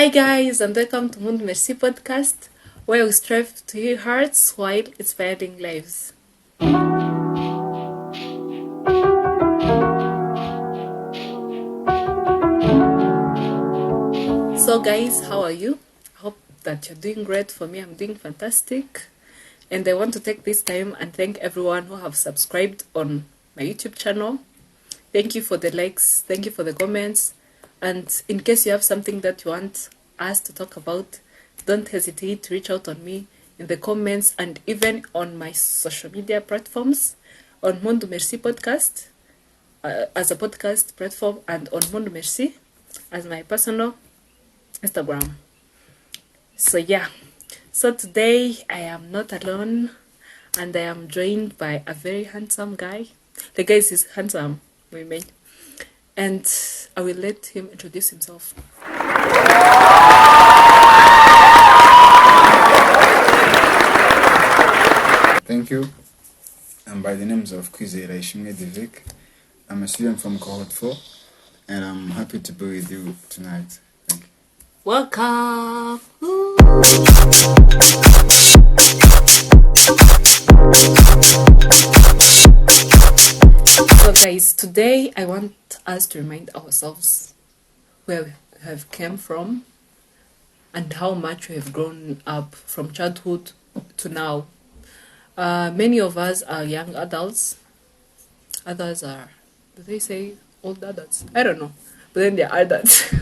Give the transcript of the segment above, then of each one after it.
Hi guys, and welcome to Mpundu Merci Podcast, where we strive to heal hearts while inspiring lives. So guys, how are you? I hope that you're doing great. For me, I'm doing fantastic. And I want to take this time and thank everyone who have subscribed on my YouTube channel. Thank you for the likes, thank you for the comments. And in case you have something that you want us to talk about, don't hesitate to reach out on me in the comments and even on my social media platforms, on Mpundu Merci Podcast as a podcast platform, and on Mpundu Merci as my personal Instagram. So today I am not alone, and I am joined by a very handsome guy. The guy is handsome, we made. And I will let him introduce himself. Thank you. I'm by the names of KWIZERA Divick. I'm a student from cohort 4, and I'm happy to be with you tonight. Thank you. Welcome. So guys, today I want us to remind ourselves where we have come from and how much we have grown up from childhood to now. Many of us are young adults. Others are, do they say old adults? I don't know. But then they're adults.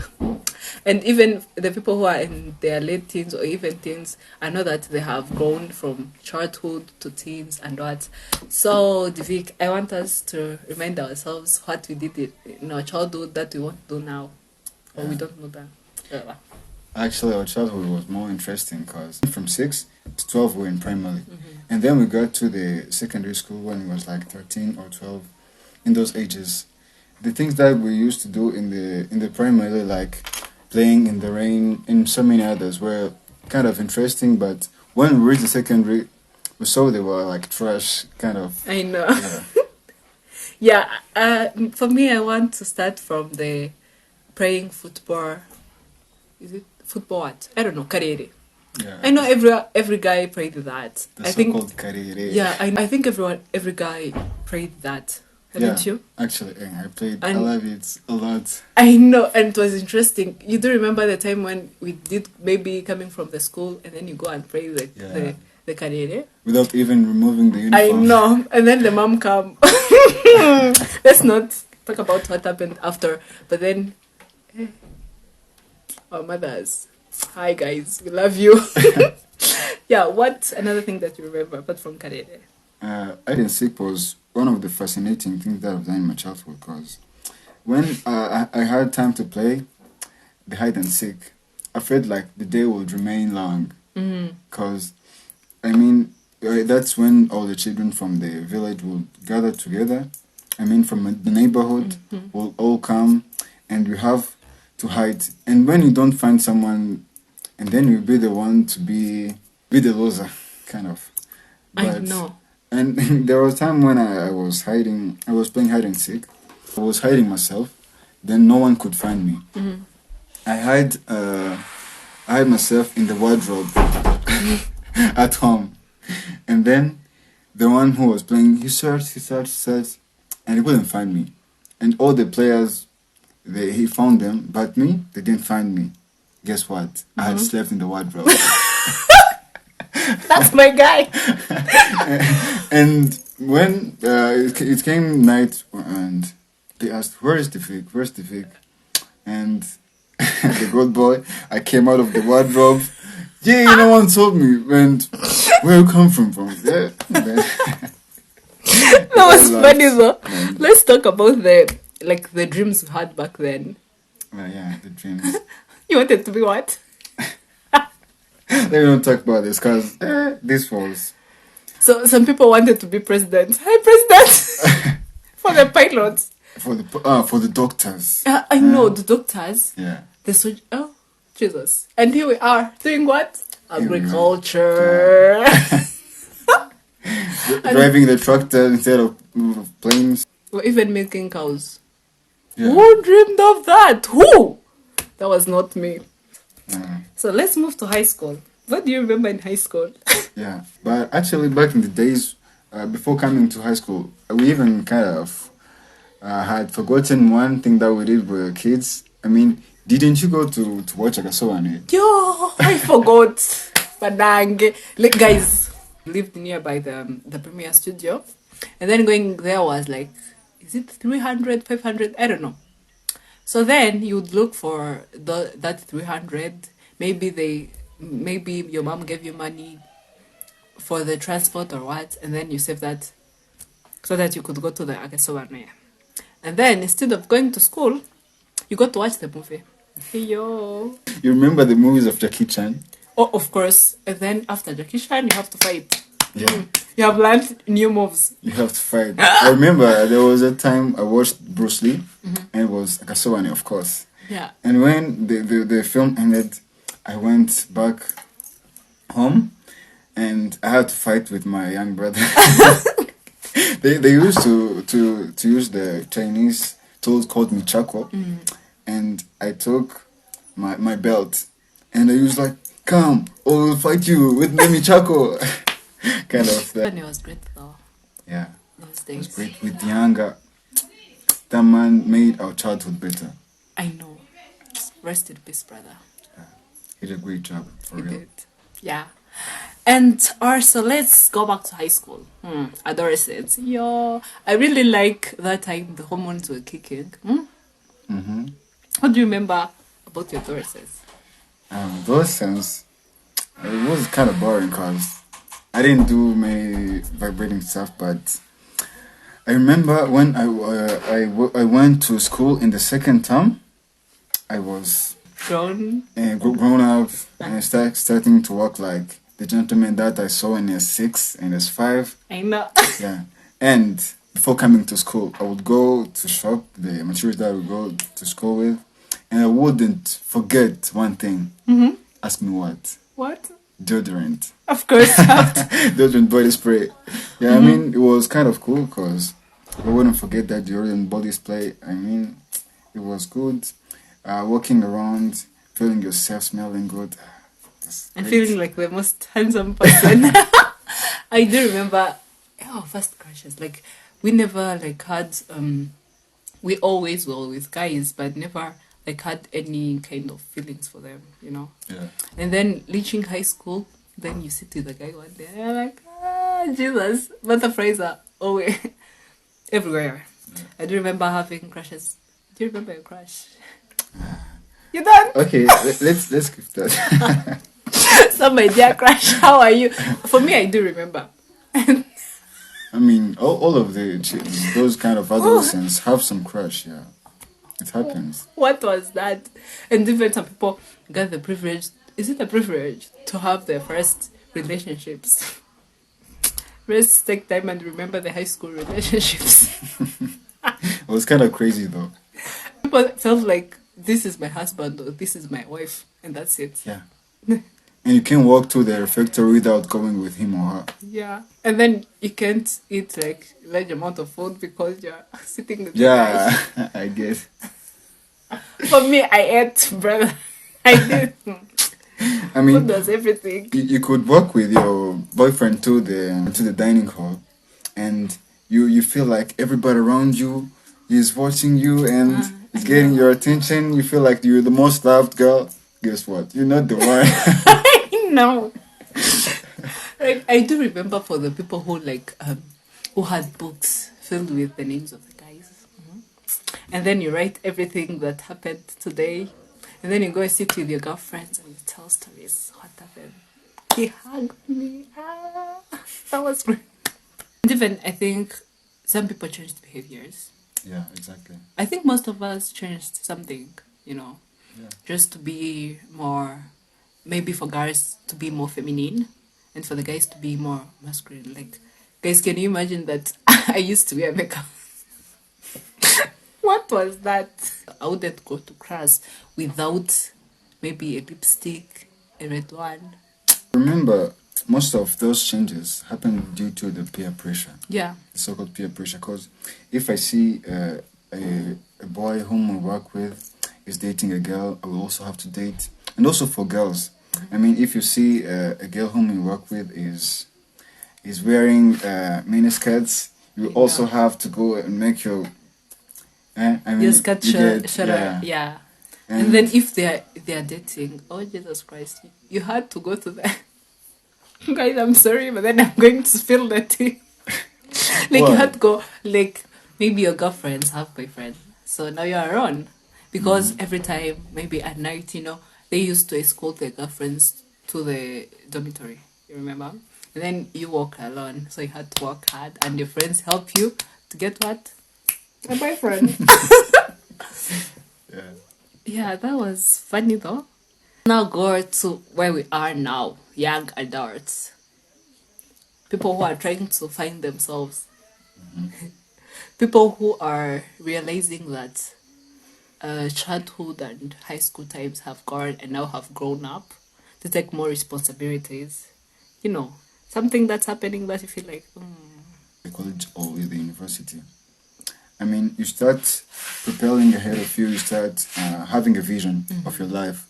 And even the people who are in their late teens or even teens, I know that they have grown from childhood to teens and what. So, Divick, I want us to remind ourselves what we did in our childhood that we want to do now. Or we don't know that. Actually, our childhood was more interesting because from 6 to 12 we were in primary. And then we got to the secondary school when it was like 13 or 12. In those ages, the things that we used to do in the primary, like playing in the rain and so many others, were kind of interesting. But when we reached the secondary, we saw they were like trash, kind of. I know. For me, I want to start from the playing football. Is it football? What? I don't know. Karere. Yeah, I know every guy played that. The so-called karere. Yeah, I think every guy played that. Haven't you? Actually, I played. I love it a lot. I know, and it was interesting. You do remember the time when we did maybe coming from the school and then you go and play the karere? Without even removing the uniform. I know, and then the mom come. Let's not talk about what happened after, but then our mothers. Hi guys, we love you. Yeah, what's another thing that you remember apart from karere? Hide and seek was one of the fascinating things that I've done in my childhood, because when I had time to play the hide and seek, I felt like the day would remain long. Because, that's when all the children from the village would gather together. From the neighborhood will all come, and we have to hide. And when you don't find someone, and then you'll be the one to be the loser, kind of. But, I know. And there was a time when I was playing hide and seek. I was hiding myself, then no one could find me. I hide myself in the wardrobe at home. And then the one who was playing, he searched, and he couldn't find me. And all the players, he found them, but me, they didn't find me. Guess what? I had slept in the wardrobe. That's my guy. And when it came night, and they asked, "Where's Divick?" And the good boy, I came out of the wardrobe. Yeah, no one told me. And where you come from? Yeah. That was funny though. Let's talk about the dreams you had back then. The dreams. You wanted to be what? Let me not talk about this, because this was... So some people wanted to be president. Hi, president! For the pilots. For the doctors. I know, the doctors. Yeah. Oh, Jesus. And here we are, doing what? Agriculture. Driving the tractor instead of planes. Or even milking cows. Yeah. Who dreamed of that? Who? That was not me. So let's move to high school. What do you remember in high school? Yeah, but actually back in the days before coming to high school, we even kind of had forgotten one thing that we did with kids. I mean, didn't you go to watch agasobanuye? Yo, I forgot. Padange. Like, guys, lived nearby the premiere studio. And then going there was like, is it 300, 500? I don't know. So then you would look for that 300. Maybe your mom gave you money for the transport or what, and then you save that so that you could go to the agasobanuye. And then instead of going to school, you got to watch the movie. Yo. You remember the movies of Jackie Chan? Oh, of course. And then after Jackie Chan, you have to fight. Yeah. You have learned new moves. You have to fight. I remember there was a time I watched Bruce Lee, and it was agasobanuye, of course. Yeah. And when the film ended, I went back home, and I had to fight with my young brother. They used to use the Chinese tools called michako, and I took my belt, and they used like, come, or we'll fight you with the michako. Kind of that. And it was great though. Yeah. Those It was days. great. With Yanga, that man made our childhood better. I know. Rest in peace, brother. He did a great job, for He real. did. Yeah. And so let's go back to high school. Adolescence. Yo, I really like that time the hormones were kicking. What do you remember about your adolescence? Adolescence, it was kind of boring because I didn't do many vibrating stuff, but I remember when I went to school in the second term, I was Grown. grown up and starting to walk like the gentleman that I saw in S6 and S5. I know. Yeah. And before coming to school, I would go to shop, the materials that I would go to school with, and I wouldn't forget one thing. Ask me what? What? Deodorant. Of course. Deodorant body spray. Yeah, I mean, it was kind of cool because I wouldn't forget that deodorant body spray. I mean, it was good. Walking around, feeling yourself smelling good. And feeling like the most handsome person. I do remember first crushes. Like we never like had we always were with guys but never like had any kind of feelings for them, you know. Yeah. And then reaching high school, then you sit with a guy one day and you're like, Jesus, butterflies are always everywhere. Yeah. I do remember having crushes. Do you remember your crush? You don't? Okay, let's skip that. Somebody dear crush, how are you? For me, I do remember. I mean, all of those kind of adolescents have some crush, yeah. It happens. What was that? And even some people got the privilege. Is it a privilege to have their first relationships? Let's take time and remember the high school relationships. It was kind of crazy though. People felt like this is my husband or this is my wife and that's it. Yeah. And you can't walk to the refectory without going with him or her. Yeah. And then you can't eat like large amount of food because you're sitting with the guy. Yeah, I guess. For me, I ate, brother. I did. I mean, food was everything. You could walk with your boyfriend to the dining hall, and you feel like everybody around you is watching you and is getting your attention. You feel like you're the most loved girl. Guess what? You're not the one. I know. Like I do remember for the people who like who had books filled with the names of the guys, and then you write everything that happened today, and then you go and sit with your girlfriends and you tell stories. What happened? He hugged me. That was great. And even I think some people changed behaviors. Yeah, exactly. I think most of us changed something, you know. Yeah. Just to be more, maybe for guys to be more feminine and for the guys to be more masculine. Like, guys, can you imagine that I used to wear makeup? What was that? I wouldn't go to class without maybe a lipstick, a red one. Remember, most of those changes happen due to the peer pressure. Yeah. The so-called peer pressure. Because if I see a boy whom I work with is dating a girl, I will also have to date. And also for girls. I mean, if you see a girl whom you work with is wearing miniskirts, you also have to go and make your I mean, Your skirt shorter, yeah. And then if they're dating, oh Jesus Christ, you had to go to the guys, I'm sorry, but then I'm going to spill the tea. Like you had to go, like maybe your girlfriends have boyfriends, so now you're around because every time, maybe at night, they used to escort their girlfriends to the dormitory. You remember? And then you walk alone, so you had to work hard, and your friends help you to get what? A boyfriend. Yeah. Yeah, that was funny though. Now go to where we are now, young adults. People who are trying to find themselves. People who are realizing that childhood and high school times have gone and now have grown up to take more responsibilities. Something that's happening that you feel like, The college or with the university. I mean, you start propelling ahead of you, you start having a vision of your life.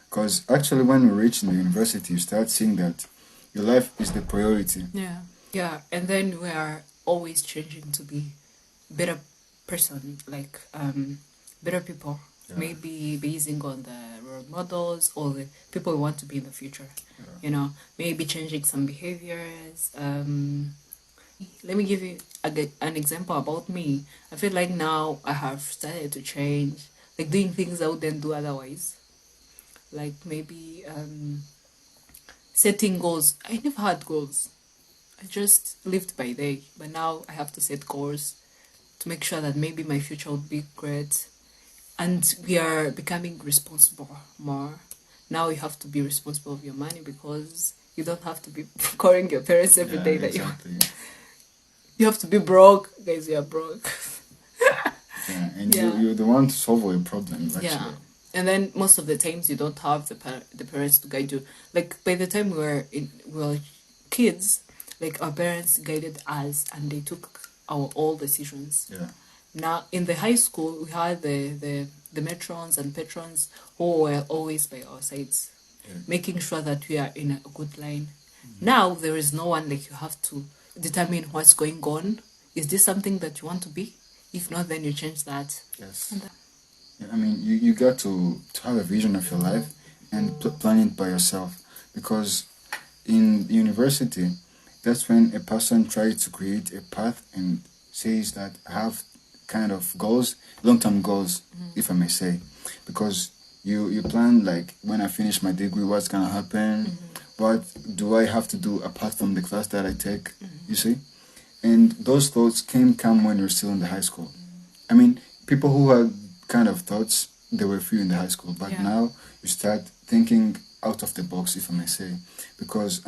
Because actually, when we reach in the university, you start seeing that your life is the priority. yeah. Yeah, and then we are always changing to be better person, like better people. Yeah. Maybe basing on the role models or the people we want to be in the future. Yeah. Maybe changing some behaviors. Let me give you an example about me. I feel like now I have started to change, like doing things I wouldn't do otherwise. Like maybe setting goals. I never had goals. I just lived by day. But now I have to set goals to make sure that maybe my future would be great. And we are becoming responsible more. Now you have to be responsible of your money because you don't have to be calling your parents every day that exactly. you have to be broke. Guys, you are broke. Yeah, and you're the one to solve all your problems, actually. Yeah. And then most of the times you don't have the parents to guide you. Like by the time we were kids, like our parents guided us and they took our all decisions. Yeah. Now in the high school we had the matrons and patrons who were always by our sides, making sure that we are in a good line. Now there is no one, like you have to determine what's going on. Is this something that you want to be? If not, then you change that. Yes. I mean, you got to have a vision of your life and plan it by yourself. Because in university, that's when a person tries to create a path and says that I have kind of goals, long-term goals, if I may say. Because you plan, like, when I finish my degree, what's going to happen? What do I have to do apart from the class that I take? You see? And those thoughts come when you're still in the high school. I mean, people who had kind of thoughts, they were few in the high school. But now you start thinking out of the box, if I may say. Because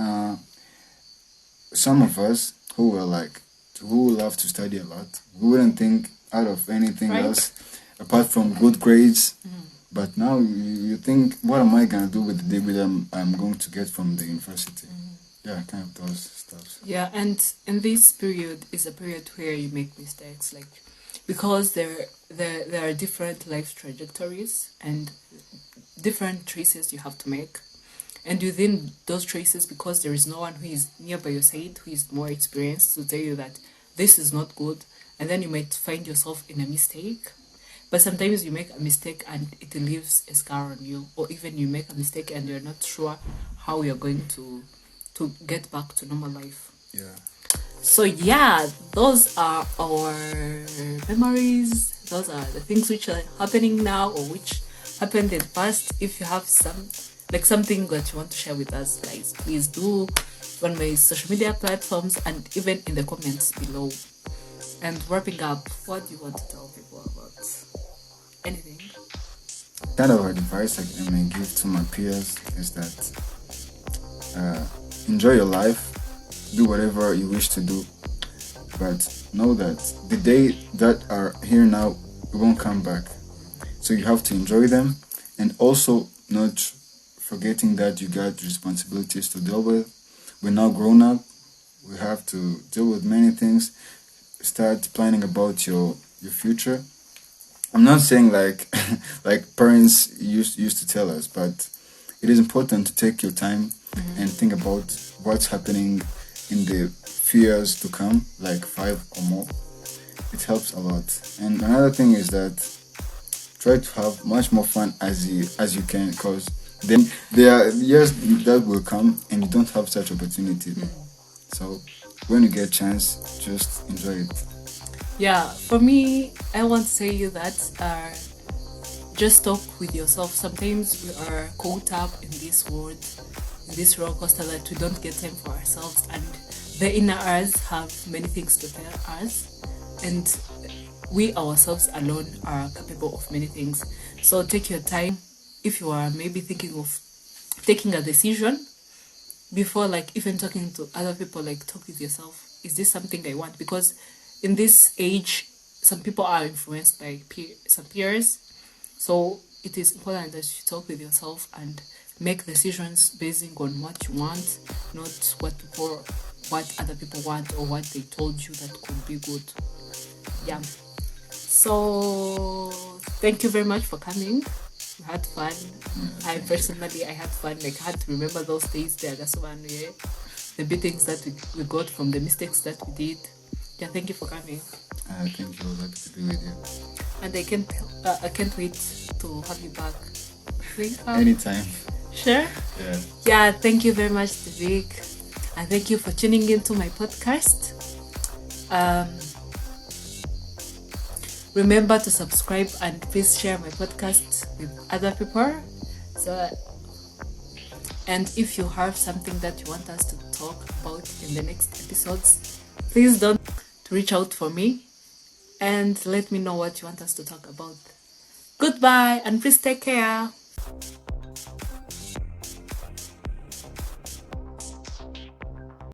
some of us who love to study a lot, we wouldn't think out of anything else apart from good grades. But now you think, what am I going to do with the degree that I'm going to get from the university? Yeah, kind of those stuff. Yeah, and this period is a period where you make mistakes, like because there are different life trajectories and different choices you have to make. And within those choices, because there is no one who is nearby your side, who is more experienced to tell you that this is not good, and then you might find yourself in a mistake. But sometimes you make a mistake and it leaves a scar on you, or even you make a mistake and you're not sure how you're going to get back to normal life. Yeah. So yeah, those are our memories. Those are the things which are happening now or which happened in the past. If you have something that you want to share with us, guys, please do on my social media platforms and even in the comments below. And wrapping up, what do you want to tell people about anything? Kind of advice I may give to my peers is that enjoy your life, do whatever you wish to do, but know that the day that are here now, we won't come back. So you have to enjoy them, and also not forgetting that you got responsibilities to deal with. We're now grown up, we have to deal with many things. Start planning about your future. I'm not saying like like parents used to tell us, but it is important to take your time and think about what's happening in the few years to come, like 5 or more. It helps a lot. And another thing is that try to have much more fun as you can, because then there are years that will come and you don't have such opportunity. So when you get a chance, just enjoy it. Yeah, for me, I want to say you that just talk with yourself. Sometimes we are caught up in this world, in this roller coaster, that we don't get time for ourselves, and the inner us have many things to tell us, and we ourselves alone are capable of many things. So take your time. If you are maybe thinking of taking a decision, before like even talking to other people, like talk with yourself. Is this something I want? Because in this age, some people are influenced by some peers. So it is important that you talk with yourself and make decisions based on what you want, not what other people want or what they told you that could be good. Yeah. So thank you very much for coming. We had fun. I had fun. Like, I had to remember those days, the agasobanuye, the beatings that we got from the mistakes that we did. Yeah, thank you for coming. Thank you. I was happy to be with you. And I can't wait to have you back. Anytime. Sure? Yeah. Yeah, thank you very much, Divick. And thank you for tuning into my podcast. Remember to subscribe and please share my podcast with other people. And if you have something that you want us to talk about in the next episodes, please don't reach out for me and let me know what you want us to talk about. Goodbye and please take care.